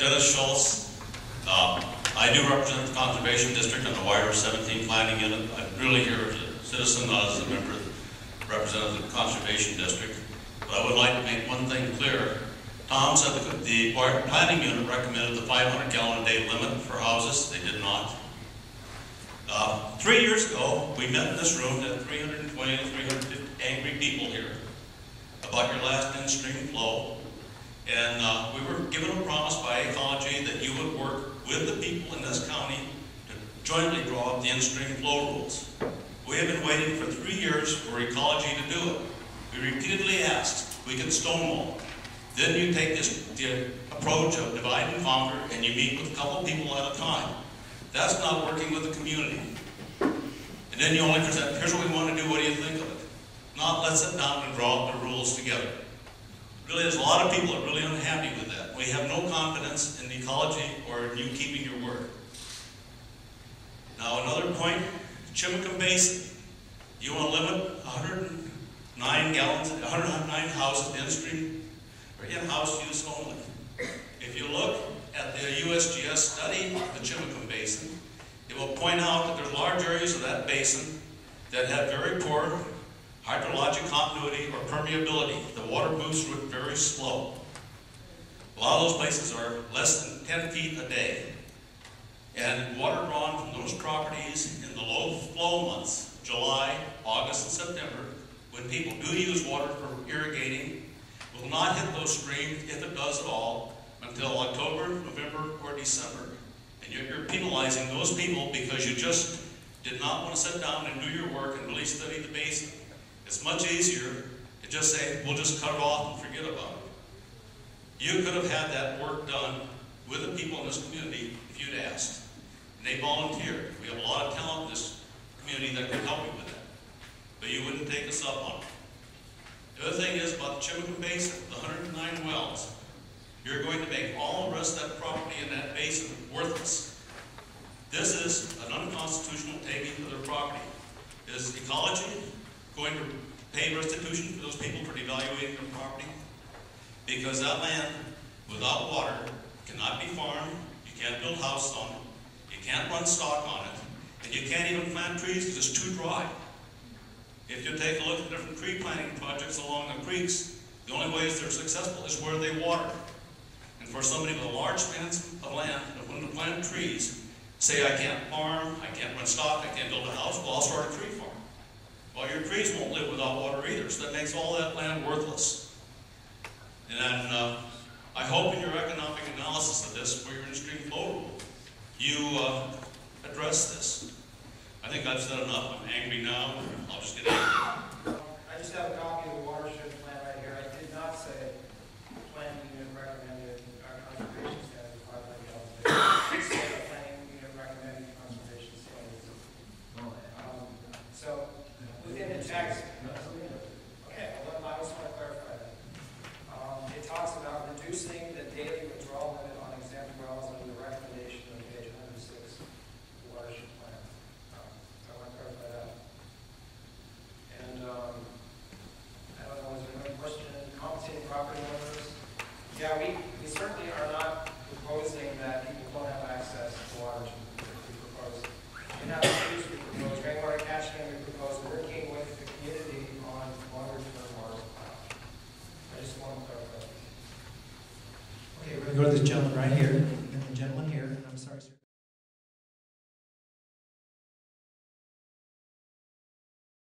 Dennis Schultz. I do represent the Conservation District on the WRIA 17 Planning Unit. I'm really here as a citizen, not as a member representing the Conservation District. But I would like to make one thing clear. Tom said the Planning Unit recommended the 500-gallon-a-day limit for houses. They did not. 3 years ago, we met in this room, had 320 to 350 angry people here about your last in-stream flow. And we were given a promise by Ecology that you would work with the people in this county to jointly draw up the in-stream flow rules. We have been waiting for 3 years for Ecology to do it. We repeatedly asked if we could stonewall. Then you take the approach of divide and conquer, and you meet with a couple people at a time. That's not working with the community. And then you only present, here's what we want to do, what do you think of it? Not let's sit down and draw up the rules together. Really, there's a lot of people that are really unhappy with that. We have no confidence in the Ecology or in you keeping your word. Now, another point, Chimicum Basin. You want to limit 109 gallons, 109 houses in-stream or in-house use only. If you look at the USGS study of the Chimicum Basin, it will point out that there's large areas of that basin that have very poor hydrologic continuity or permeability. The water moves through it very slow. A lot of those places are less than 10 feet a day. And water drawn from those properties in the low flow months, July, August, and September, when people do use water for irrigating, will not hit those streams, if it does at all, until October, November, or December. And you're penalizing those people because you just did not want to sit down and do your work and really study the basin. It's much easier to just say, we'll just cut it off and forget about it. You could have had that work done with the people in this community if you'd asked. And they volunteered. We have a lot of talent in this community that can help you with that. But you wouldn't take us up on it. The other thing is about the Chimicum Basin, the 109 wells. You're going to make all the rest of that property in that basin worthless. This is an unconstitutional taking of their property. Is Ecology going to pay restitution for those people for devaluating their property? Because that land without water cannot be farmed, you can't build houses on it, you can't run stock on it, and you can't even plant trees because it's too dry. If you take a look at different tree planting projects along the creeks, the only ways they're successful is where they water. And for somebody with a large expanse of land that wanted to plant trees, say I can't farm, I can't run stock, I can't build a house, well I'll start a tree farm. Well, your trees won't live without water either, so that makes all that land worthless. And I hope in your economic analysis of this, for your in-stream flow rule, you address this. I think I've said enough. I'm angry now. I'll just get angry. I just have a copy of the watershed plan right here. I did not say the planning unit recommended our conservation standards 500 gallons a day. I said the planning unit recommended conservation standards. So within the text, okay, I just want to clarify that. It talks about reducing the daily withdrawal limit on exempt wells under the recommendation on page 106 of the watershed plan. So I want to clarify that. And I don't know, is there any question in compensating property owners? Yeah, we certainly are not proposing that people don't have access to water. We propose in-house use, we propose rainwater catchment, we propose working with the community on longer-term water supply. I just want to clarify. Okay, we're going to go to this gentleman right here, and the gentleman here. I'm sorry, sir.